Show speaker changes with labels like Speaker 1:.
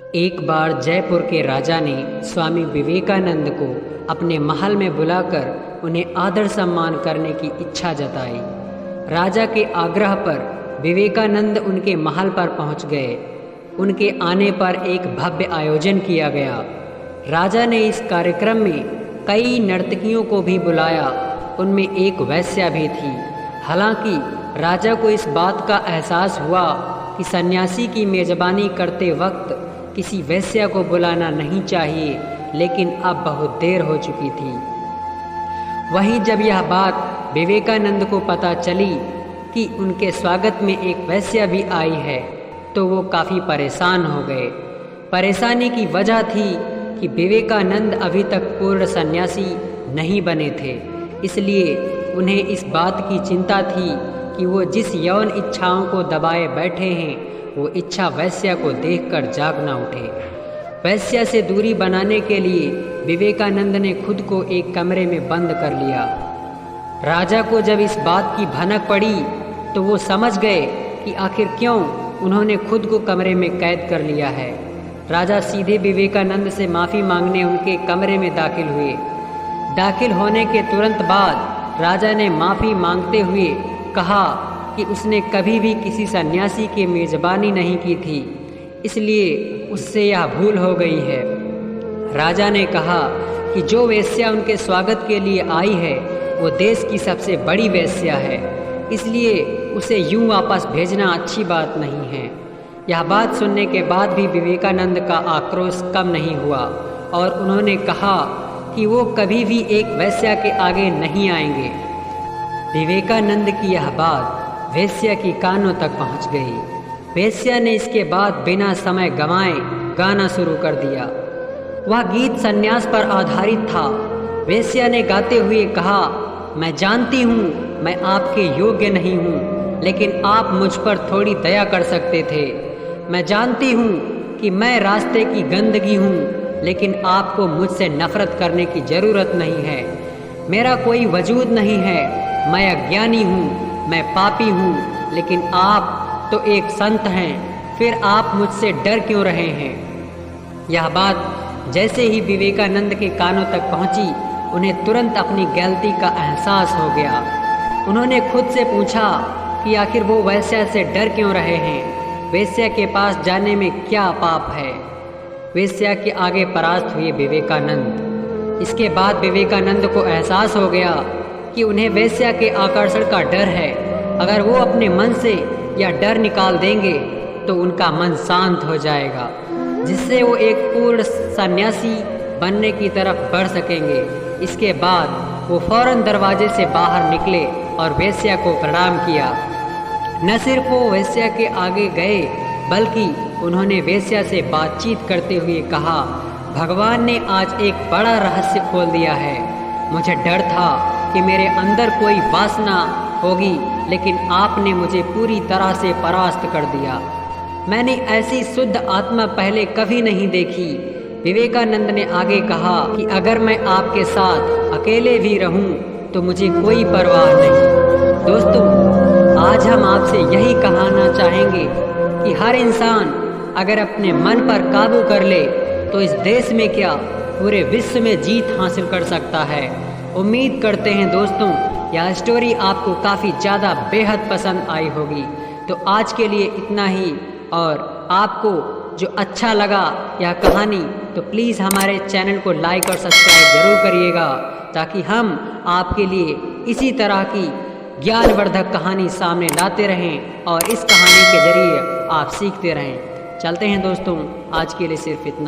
Speaker 1: एक बार जयपुर के राजा ने स्वामी विवेकानंद को अपने महल में बुलाकर उन्हें आदर सम्मान करने की इच्छा जताई। राजा के आग्रह पर विवेकानंद उनके महल पर पहुंच गए। उनके आने पर एक भव्य आयोजन किया गया। राजा ने इस कार्यक्रम में कई नर्तकियों को भी बुलाया, उनमें एक वेश्या भी थी। हालांकि राजा को इस बात का एहसास हुआ कि सन्यासी की मेज़बानी करते वक्त किसी वेश्या को बुलाना नहीं चाहिए, लेकिन अब बहुत देर हो चुकी थी। वहीं जब यह बात विवेकानंद को पता चली कि उनके स्वागत में एक वेश्या भी आई है, तो वो काफ़ी परेशान हो गए। परेशानी की वजह थी कि विवेकानंद अभी तक पूर्ण सन्यासी नहीं बने थे, इसलिए उन्हें इस बात की चिंता थी कि वो जिस यौन इच्छाओं को दबाए बैठे हैं, वो इच्छा वेश्या को देखकर जाग ना उठे। वेश्या से दूरी बनाने के लिए विवेकानंद ने खुद को एक कमरे में बंद कर लिया। राजा को जब इस बात की भनक पड़ी तो वो समझ गए कि आखिर क्यों उन्होंने खुद को कमरे में कैद कर लिया है। राजा सीधे विवेकानंद से माफ़ी मांगने उनके कमरे में दाखिल हुए। दाखिल होने के तुरंत बाद राजा ने माफ़ी मांगते हुए कहा कि उसने कभी भी किसी सन्यासी की मेज़बानी नहीं की थी, इसलिए उससे यह भूल हो गई है। राजा ने कहा कि जो वेश्या उनके स्वागत के लिए आई है वो देश की सबसे बड़ी वेश्या है, इसलिए उसे यूं वापस भेजना अच्छी बात नहीं है। यह बात सुनने के बाद भी विवेकानंद का आक्रोश कम नहीं हुआ और उन्होंने कहा कि वो कभी भी एक वेश्या के आगे नहीं आएंगे। विवेकानंद की यह बात वेश्या की कानों तक पहुंच गई। वेश्या ने इसके बाद बिना समय गंवाए गाना शुरू कर दिया। वह गीत सन्यास पर आधारित था। वेश्या ने गाते हुए कहा, मैं जानती हूँ मैं आपके योग्य नहीं हूँ, लेकिन आप मुझ पर थोड़ी दया कर सकते थे। मैं जानती हूँ कि मैं रास्ते की गंदगी हूँ, लेकिन आपको मुझसे नफरत करने की ज़रूरत नहीं है। मेरा कोई वजूद नहीं है, मैं अज्ञानी हूँ, मैं पापी हूँ, लेकिन आप तो एक संत हैं, फिर आप मुझसे डर क्यों रहे हैं। यह बात जैसे ही विवेकानंद के कानों तक पहुँची, उन्हें तुरंत अपनी गलती का एहसास हो गया। उन्होंने खुद से पूछा कि आखिर वो वेश्या से डर क्यों रहे हैं, वेश्या के पास जाने में क्या पाप है। वेश्या के आगे परास्त हुए विवेकानंद। इसके बाद विवेकानंद को एहसास हो गया कि उन्हें वेश्या के आकर्षण का डर है। अगर वो अपने मन से यह डर निकाल देंगे तो उनका मन शांत हो जाएगा, जिससे वो एक पूर्ण सन्यासी बनने की तरफ बढ़ सकेंगे। इसके बाद वो फौरन दरवाजे से बाहर निकले और वेश्या को प्रणाम किया। न सिर्फ वो वेश्या के आगे गए, बल्कि उन्होंने वेश्या से बातचीत करते हुए कहा, भगवान ने आज एक बड़ा रहस्य खोल दिया है। मुझे डर था कि मेरे अंदर कोई वासना होगी, लेकिन आपने मुझे पूरी तरह से परास्त कर दिया। मैंने ऐसी शुद्ध आत्मा पहले कभी नहीं देखी। विवेकानंद ने आगे कहा कि अगर मैं आपके साथ अकेले भी रहूं तो मुझे कोई परवाह नहीं। दोस्तों, आज हम आपसे यही कहना चाहेंगे कि हर इंसान अगर अपने मन पर काबू कर ले तो इस देश में क्या, पूरे विश्व में जीत हासिल कर सकता है। उम्मीद करते हैं दोस्तों यह स्टोरी आपको काफ़ी ज़्यादा बेहद पसंद आई होगी। तो आज के लिए इतना ही, और आपको जो अच्छा लगा यह कहानी तो प्लीज़ हमारे चैनल को लाइक और सब्सक्राइब ज़रूर करिएगा, ताकि हम आपके लिए इसी तरह की ज्ञानवर्धक कहानी सामने लाते रहें और इस कहानी के ज़रिए आप सीखते रहें। चलते हैं दोस्तों, आज के लिए सिर्फ इतना।